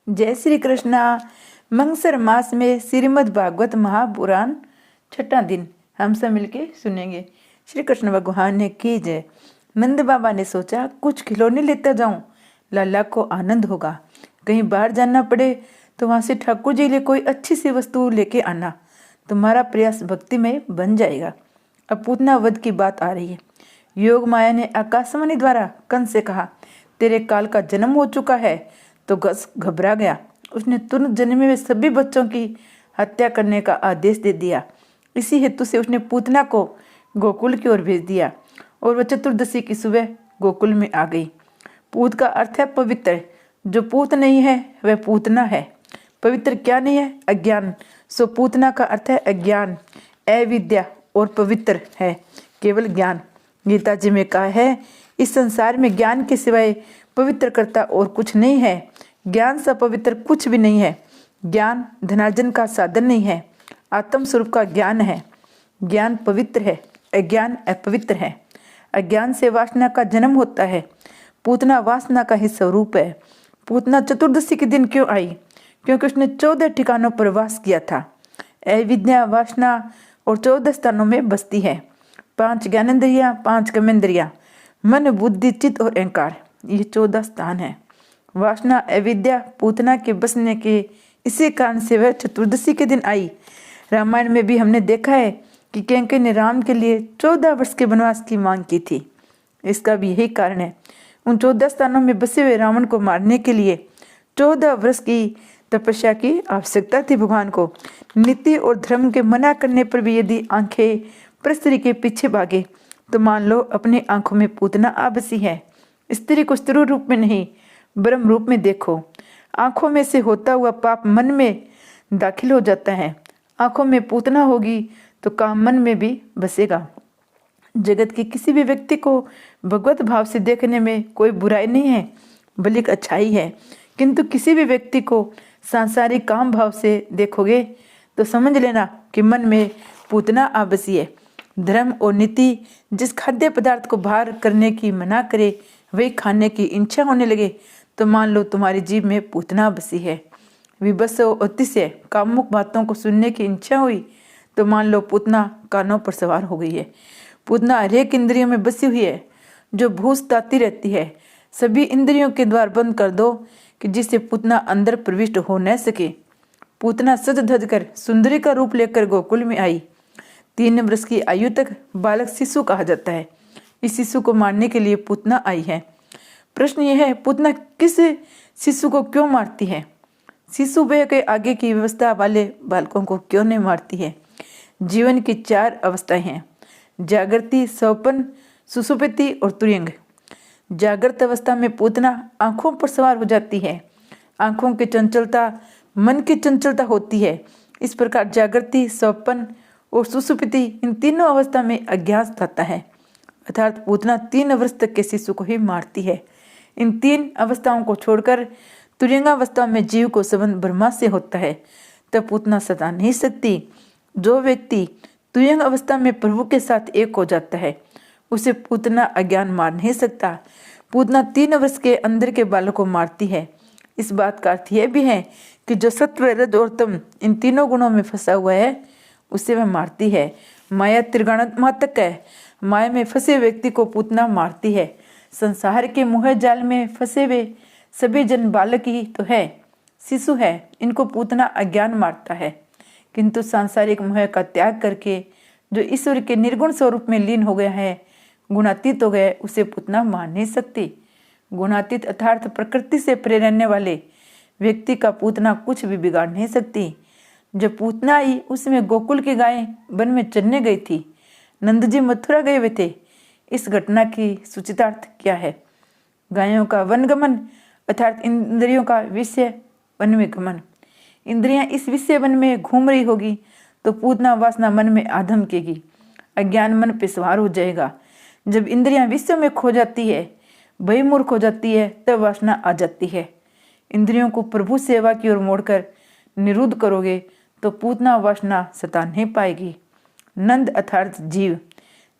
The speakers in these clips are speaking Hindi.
जय श्री कृष्णा। मंगसर मास में श्रीमद् भागवत महापुराण छठा दिन हम सब मिलके सुनेंगे। श्री कृष्ण भगवान ने की जय। नंद बाबा ने सोचा कुछ खिलौने लेता जाऊं, लाला को आनंद होगा। कहीं बाहर जाना पड़े तो वहां से ठाकुर जी लिए कोई अच्छी सी वस्तु लेके आना, तुम्हारा प्रयास भक्तिमय बन जाएगा। अब पूतना वध की बात आ रही है। योग माया ने आकाशवाणी द्वारा कंस से कहा, तेरे काल का जन्म हो चुका है। तो कंस घबरा गया। उसने तुरंत जन्मे हुए सभी बच्चों की हत्या करने का आदेश दे दिया। इसी हेतु से उसने पूतना को गोकुल की ओर भेज दिया और वह चतुर्दशी की सुबह गोकुल में आ गई। पूत का अर्थ है पवित्र। जो पूत नहीं है वह पूतना है। पवित्र क्या नहीं है? अज्ञान। सो पूतना का अर्थ है अज्ञान, अविद्या और पवित्र है केवल ज्ञान। गीता जी में कहा है, इस संसार में ज्ञान के सिवाय पवित्र करता और कुछ नहीं है। ज्ञान सा पवित्र कुछ भी नहीं है। ज्ञान धनार्जन का साधन नहीं है, आत्म स्वरूप का ज्ञान है। ज्ञान पवित्र है, अज्ञान अपवित्र है। अज्ञान से वासना का जन्म होता है। पूतना वासना का ही स्वरूप है। पूतना चतुर्दशी के दिन क्यों आई? क्योंकि उसने 14 ठिकानों पर वास किया था। अविद्या, वासना और 14 स्थानों में बसती है। 5 ज्ञानेंद्रियां, 5 कर्मेंद्रियां, मन, बुद्धि, चित्त और अहंकार, ये 14 स्थान है। वासना अविद्या पूतना के बसने के इसी कारण से वह चतुर्दशी के दिन आई। रामायण में भी हमने देखा है कि कैकेयी ने राम के लिए 14 वर्ष के वनवास की मांग की थी। इसका भी यही कारण है। उन 14 स्थानों में बसे हुए रावण को मारने के लिए 14 वर्ष की तपस्या की आवश्यकता थी। भगवान को नीति और धर्म के मना करने पर भी यदि आंखें पर के पीछे भागे तो मान लो अपनी आंखों में पूतना आ बसी है। स्त्री को स्त्री रूप में नहीं, ब्रह्म रूप में देखो। आंखों में से होता हुआ पाप मन में दाखिल हो जाता है। आंखों में पूतना होगी तो काम मन में भी बसेगा। जगत के किसी भी व्यक्ति को भगवत भाव से देखने में कोई बुराई नहीं है, बल्कि अच्छाई है। किंतु किसी भी व्यक्ति को सांसारिक काम भाव से देखोगे तो समझ लेना कि मन में पूतना आ बसी है। धर्म और नीति जिस खाद्य पदार्थ को बाहर करने की मना करे वही खाने की इच्छा होने लगे तो मान लो तुम्हारी जीभ में पूतना बसी है। विबस और अतिशय कामुक बातों को सुनने की इच्छा हुई तो मान लो पूतना कानों पर सवार हो गई है। पूतना हरेक इंद्रियों में बसी हुई है जो भूसताती रहती है। सभी इंद्रियों के द्वार बंद कर दो कि जिससे पूतना अंदर प्रविष्ट हो न सके। पूतना सज धज कर सुंदरी का रूप लेकर गोकुल में आई। 3 वर्ष की आयु तक बालक शिशु कहा जाता है। इस शिशु को मारने के लिए पूतना आई है। प्रश्न यह है, पूतना किस शिशु को क्यों मारती है? शिशु वह के आगे की व्यवस्था वाले बालकों को क्यों नहीं मारती है? जीवन की 4 अवस्थाएं हैं, जागृति, स्वप्न, सुषुप्ति और तुरंग। जागृत अवस्था में पूतना आंखों पर सवार हो जाती है। आंखों की चंचलता मन की चंचलता होती है। इस प्रकार जागृति, स्वप्न और सुषुप्ति, इन तीनों अवस्था में अज्ञान आता है। अर्थात पूतना 3 वर्ष तक के शिशु को ही मारती है। इन 3 अवस्थाओं को छोड़कर तुरंगावस्था में जीव को संबंध ब्रह्मा से होता है, तब पूतना सता नहीं सकती। जो व्यक्ति तुरंग अवस्था में प्रभु के साथ एक हो जाता है उसे पूतना अज्ञान मार नहीं सकता। पूतना 3 वर्ष के अंदर के बालक को मारती है। इस बात का अर्थ यह भी है कि जो सत्व, रज और तम इन तीनों गुणों में फंसा हुआ है उसे वह मारती है। माया त्रिगुणात्मक है। माया में फंसे व्यक्ति को पूतना मारती है। संसार के मोह जाल में फंसे हुए सभी जन बालक ही तो है, शिशु है। इनको पूतना अज्ञान मारता है। किंतु सांसारिक मोह का त्याग करके जो ईश्वर के निर्गुण स्वरूप में लीन हो गया है, गुणातीत हो गया, उसे पूतना मार नहीं सकती। गुणातीत अर्थात प्रकृति से प्रेरणने वाले व्यक्ति का पूतना कुछ भी बिगाड़ नहीं सकती। जब पूतना आई उसमें गोकुल की गायें वन में चरने गई थी। नंद जी मथुरा गए हुए थे। इस घटना की सूचितार्थ क्या है? गायों का वनगमन अर्थात इंद्रियों का विषय वन में गमन। इंद्रियां इस विषय वन में घूम रही होगी तो पूतना वासना मन में आधमकेगी, अज्ञान मन पे सवार हो जाएगा। जब इंद्रियां विषय में खो जाती है, भयमूर्ख हो जाती है, तब वासना आ जाती है। इंद्रियों को प्रभु सेवा की ओर मोड़कर निरुद्ध करोगे तो पूतना वासना सता नहीं पाएगी। नंद अर्थात जीव।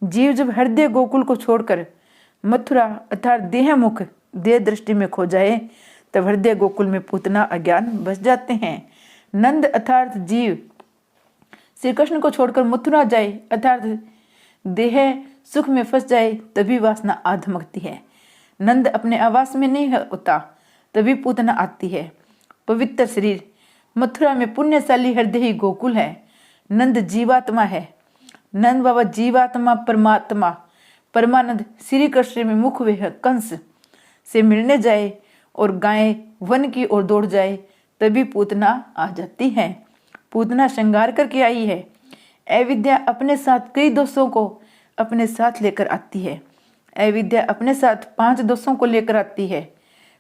जीव जब हृदय गोकुल को छोड़कर मथुरा अर्थात देह मुख देह दृष्टि में खो जाए तब हृदय गोकुल में पूतना अज्ञान बस जाते हैं। नंद अर्थात जीव श्री कृष्ण को छोड़कर मथुरा जाए अर्थात देह सुख में फंस जाए तभी वासना आधमकती है। नंद अपने आवास में नहीं होता तभी पूतना आती है। पवित्र शरीर मथुरा में पुण्यशाली हृदय ही गोकुल है। नंद जीवात्मा है। नंद बाबा जीवात्मा परमात्मा परमानंद श्री कृष्ण में मुख वे कंस से मिलने जाए और गाय वन की ओर दौड़ जाए तभी पूतना आ जाती है। पूतना श्रृंगार करके आई है। अविद्या अपने साथ कई दोषों को अपने साथ लेकर आती है। अविद्या अपने साथ 5 दोषों को लेकर आती है।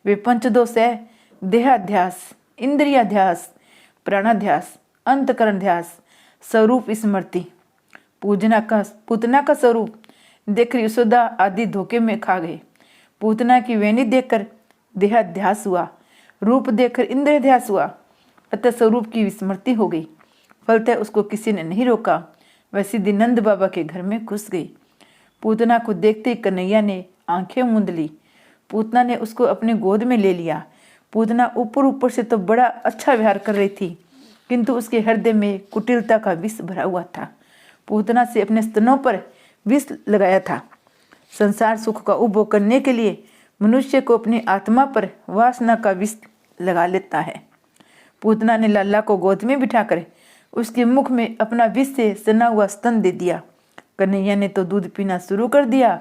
वे 5 दोष है देहाध्यास, इंद्रियाध्यास, प्राणाध्यास, अंतकरण ध्यास, स्वरूप स्मृति। पूतना का स्वरूप देखकर यशोदा आदि धोखे में खा गए। पूतना की वेणी देखकर देहाध्यास हुआ, रूप देखकर इंद्रियाध्यास हुआ, अतः स्वरूप की विस्मृति हो गई। फलतः उसको किसी ने नहीं रोका, वह सीधी नंद बाबा के घर में घुस गई। पूतना को देखते ही कन्हैया ने आंखें मूंद ली। पूतना ने उसको अपने गोद में ले लिया। पूतना ऊपर से तो बड़ा अच्छा व्यवहार कर रही थी, किंतु उसके हृदय में कुटिलता का विष भरा हुआ था। पूतना से अपने स्तनों पर विष लगाया था। संसार सुख का उपभोग करने के लिए मनुष्य को अपनी आत्मा पर वासना का विष लगा लेता है। पूतना ने लाला को गोद में बिठाकर उसके मुख में अपना विष से सना हुआ स्तन दे दिया। कन्हैया ने तो दूध पीना शुरू कर दिया।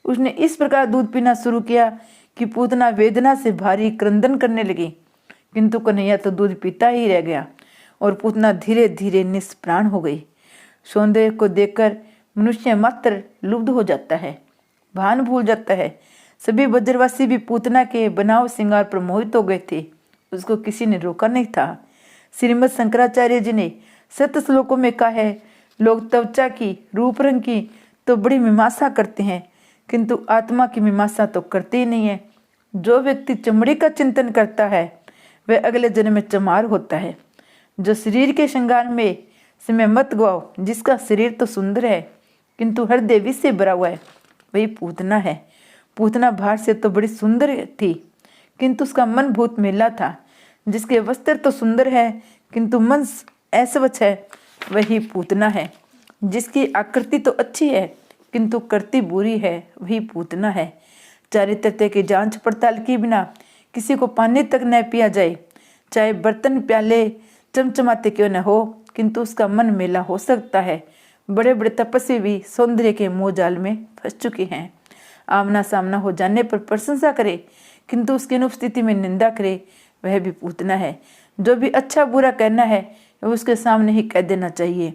उसने इस प्रकार दूध पीना शुरू किया कि पूतना वेदना से भारी क्रंदन करने लगी, किंतु कन्हैया तो दूध पीता ही रह गया और पूतना धीरे धीरे निष्प्राण हो गई। सौंदर्य को देखकर मनुष्य मात्र लुब्ध हो जाता है, भान भूल जाता है। सभी ब्रजवासी भी पूतना के बनाव श्रृंगार पर मोहित हो गए थे। उसको किसी ने रोका नहीं था। श्रीमद शंकराचार्य जी ने 7 श्लोकों में कहा है, लोग त्वचा की, रूप रंग की तो बड़ी मीमांसा करते हैं, किंतु आत्मा की मीमांसा तो करते ही नहीं है। जो व्यक्ति चमड़ी का चिंतन करता है वह अगले जन्म में चमार होता है। जो शरीर के श्रृंगार में समय मत गवाओ, जिसका शरीर तो सुंदर है किंतु हृदय विष से भरा हुआ है, वही पूतना है। पूतना बाहर से तो बड़ी सुंदर थी, किंतु उसका मन बहुत मैला था। जिसके वस्त्र तो सुंदर है किंतु मन अस्वच्छ है, वही पूतना है। जिसकी आकृति तो अच्छी है किंतु करती बुरी है, वही पूतना है। चारित्र्य की जांच पड़ताल के बिना किसी को पानी तक न पिया जाए, चाहे बर्तन प्याले चमचमाते क्यों न हो, किंतु उसका मन मेला हो सकता है। बड़े बड़े तपस्वी भी सौंदर्य के मोह जाल में फंस चुके हैं। आमना सामना हो जाने पर प्रशंसा करे किंतु उसकी अनुपस्थिति में निंदा करे, वह भी पूतना है। जो भी अच्छा बुरा कहना है वह उसके सामने ही कह देना चाहिए।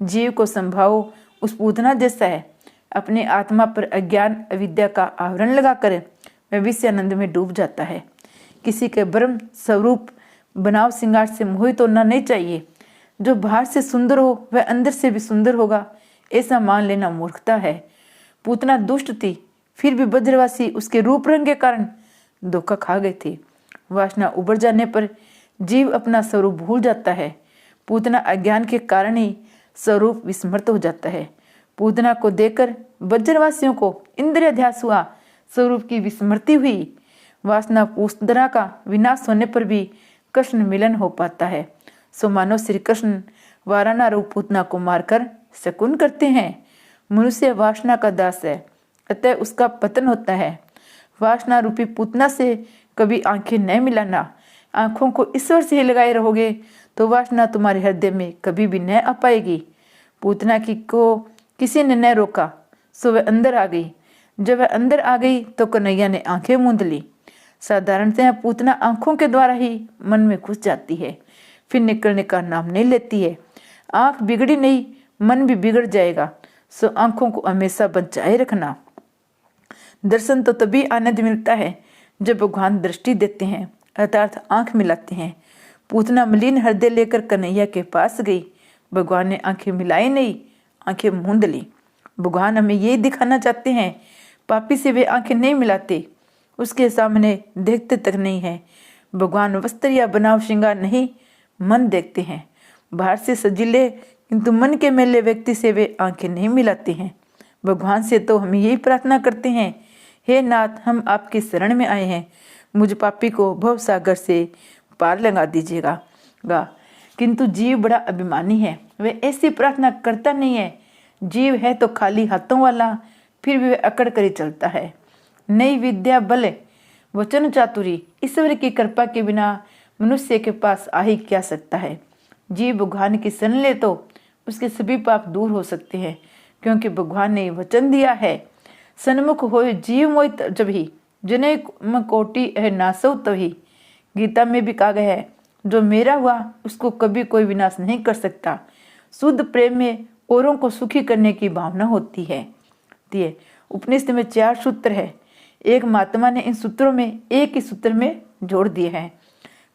जीव को संभाव उस पूतना जैसा है। अपनी आत्मा पर अज्ञान अविद्या का आवरण लगाकर वह विषयानंद में डूब जाता है। किसी के ब्रह्म स्वरूप बनाव श्रृंगार से मोहित होना नहीं चाहिए। जो बाहर से सुंदर हो वह अंदर से भी सुंदर होगा, ऐसा मान लेना मूर्खता है। पूतना दुष्ट थी, फिर भी ब्रजवासी उसके रूप रंग के कारण धोखा खा गए थे। वासना उबर जाने पर जीव अपना स्वरूप भूल जाता है। पूतना अज्ञान के कारण ही स्वरूप विस्मृत हो जाता है। पूतना को देखकर ब्रजवासियों को इंद्रियाध्यास हुआ, स्वरूप की विस्मृति हुई। वासना पूतना का विनाश होने पर भी कृष्ण मिलन हो पाता है। सो मानो श्री कृष्ण वाराना रूप पूतना को मारकर शकुन करते हैं। मनुष्य वासना का दास है, अतः उसका पतन होता है। वासना रूपी पूतना से कभी आंखें न मिलाना। आंखों को ईश्वर से ही लगाए रहोगे तो वासना तुम्हारे हृदय में कभी भी न आ पाएगी। पूतना की को किसी ने न रोका, सो वह अंदर आ गई। जब वह अंदर आ गई तो कन्हैया ने आंखें मूंद ली। साधारणतः पूतना आंखों के द्वारा ही मन में घुस जाती है, फिर निकलने का नाम नहीं लेती है। आंख बिगड़ी नहीं, मन भी बिगड़ जाएगा, सो आंखों को हमेशा बचाए रखना। दर्शन तो तभी आनंद मिलता है जब भगवान दृष्टि देते हैं, अर्थात आंख मिलाते हैं। पूतना मलिन हृदय लेकर कन्हैया के पास गई। भगवान ने आंखें मिलाई नहीं, आंखें मूंद ली। भगवान हमें यही दिखाना चाहते हैं, पापी से वे आंखें नहीं मिलाते, उसके सामने देखते तक नहीं है। भगवान वस्त्र या बनाव श्रृंगार नहीं, मन देखते हैं। बाहर से सजीले किंतु मन के मेले व्यक्ति से वे आंखें नहीं मिलाते हैं। भगवान से तो हम यही प्रार्थना करते हैं, हे नाथ, हम आपकी शरण में आए हैं, मुझ पापी को भव सागर से पार लगा दीजिएगा। किंतु जीव बड़ा अभिमानी है, वह ऐसी प्रार्थना करता नहीं है। जीव है तो खाली हाथों वाला, फिर भी वह अकड़ कर ही चलता है। नई विद्या बल वचन चातुरी, ईश्वर की कृपा के बिना मनुष्य के पास आ ही क्या सकता है। जीव भगवान की शरण ले तो उसके सभी पाप दूर हो सकते हैं, क्योंकि भगवान ने वचन दिया है, सन्मुख हो जीव मोहि जभी, जने कोटि है नासो तभी। गीता में भी कहा गया है, जो मेरा हुआ उसको कभी कोई विनाश नहीं कर सकता। शुद्ध प्रेम में औरों को सुखी करने की भावना होती है। उपनिषद में 4 सूत्र है। एक महात्मा ने इन सूत्रों में एक ही सूत्र में जोड़ दिए हैं।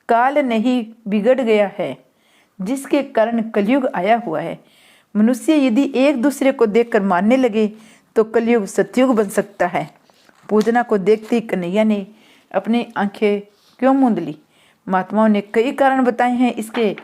काल नहीं बिगड़ गया है, जिसके कारण कलयुग आया हुआ है। मनुष्य यदि एक दूसरे को देखकर मानने लगे तो कलयुग सतयुग बन सकता है। पूजना को देखते ही कन्हैया ने अपनी आंखें क्यों मूंद ली? महात्माओं ने कई कारण बताए हैं। इसके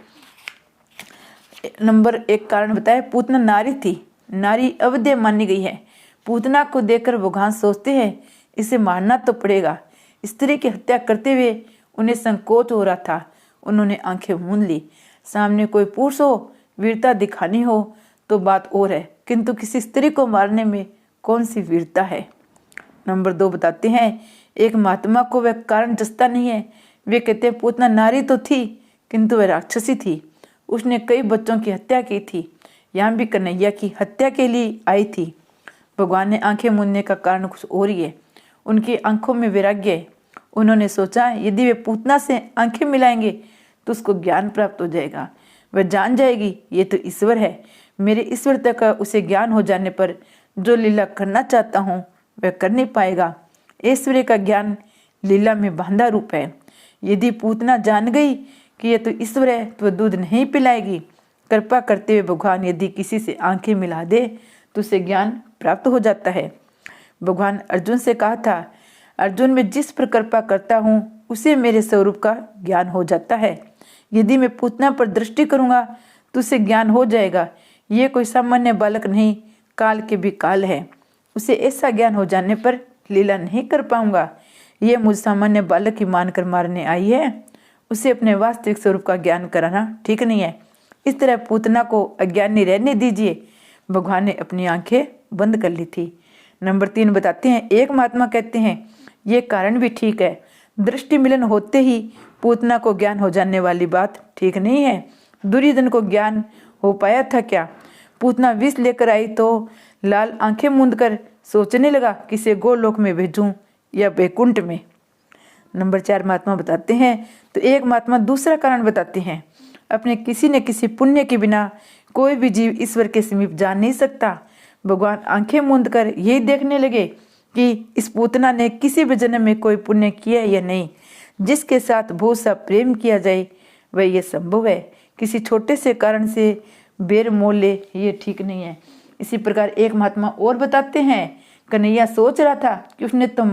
नंबर 1 कारण बताया, पूतना नारी थी, नारी अवध्य मानी गई है। पूतना को देखकर भगवान सोचते हैं इसे मारना तो पड़ेगा। स्त्री की हत्या करते हुए उन्हें संकोच हो रहा था। उन्होंने आंखें मूंद ली। सामने कोई पुरुष हो, वीरता दिखानी हो तो बात और है, किंतु किसी स्त्री को मारने में कौन सी वीरता है। नंबर 2 बताते हैं, एक महात्मा को वह कारण जचता नहीं है। वे कहते हैं पूतना नारी तो थी, किंतु वह राक्षसी थी। उसने कई बच्चों की हत्या की थी। यहाँ भी कन्हैया की हत्या के लिए आई थी। भगवान ने आंखें मूंदने का कारण कुछ और ही है। उनकी आंखों में वैराग्य है। उन्होंने सोचा यदि वे पूतना से आंखें मिलाएंगे तो उसको ज्ञान प्राप्त हो जाएगा। वह जान जाएगी ये तो ईश्वर है। मेरे ईश्वर तक उसे ज्ञान हो जाने पर जो लीला करना चाहता हूँ वह कर नहीं पाएगा। ऐश्वर्य का ज्ञान लीला में बांधा रूप है। यदि पूतना जान गई कि यह तो ईश्वर है तो वह दूध नहीं पिलाएगी। कृपा करते हुए भगवान यदि किसी से आंखें मिला दे तो उसे ज्ञान प्राप्त हो जाता है। भगवान अर्जुन से कहा था, अर्जुन मैं जिस पर कृपा करता हूँ उसे मेरे स्वरूप का ज्ञान हो जाता है। यदि मैं पूतना पर दृष्टि करूँगा तो उसे ज्ञान हो जाएगा। ये कोई सामान्य बालक नहीं, काल के भी काल है। उसे ऐसा ज्ञान हो जाने पर लीला नहीं कर पाऊंगा। ये मुझ सामान्य बालक की मानकर मारने आई है। उसे अपने वास्तविक स्वरूप का ज्ञान कराना ठीक नहीं है। इस तरह पूतना को अज्ञानी रहने दीजिए। भगवान ने अपनी आंखें बंद कर ली थी। नंबर 3 बताते हैं, एक महात्मा कहते हैं ये कारण भी ठीक है। दृष्टि मिलन होते ही पूतना को ज्ञान हो जाने वाली बात ठीक नहीं है। दुर्योधन को ज्ञान हो पाया था क्या? पूतना विष लेकर आई तो लाल आंखें मूंद कर सोचने लगा किसे गोलोक में भेजूं या बैकुंठ में। नंबर 4 महात्मा बताते हैं, तो एक महात्मा दूसरा कारण बताते हैं। अपने किसी न किसी पुण्य के बिना कोई भी जीव ईश्वर के समीप जा नहीं सकता। भगवान आंखें मूंद कर यही देखने लगे कि इस पूतना ने किसी भी जन्म में कोई पुण्य किया या नहीं। जिसके साथ बहुत सा प्रेम किया जाए वह ये संभव है। किसी छोटे से कारण से बेर मोल ले ये ठीक नहीं है। इसी प्रकार एक महात्मा और बताते हैं, कन्हैया सोच रहा था कि उसने तो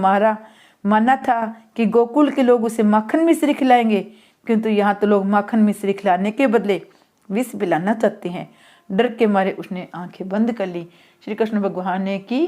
माना था कि गोकुल के लोग उसे माखन मिश्री खिलाएंगे, किंतु यहाँ तो लोग माखन मिश्री खिलाने के बदले विष पिलाना चाहते हैं। डर के मारे उसने आंखें बंद कर ली। श्री कृष्ण भगवान ने की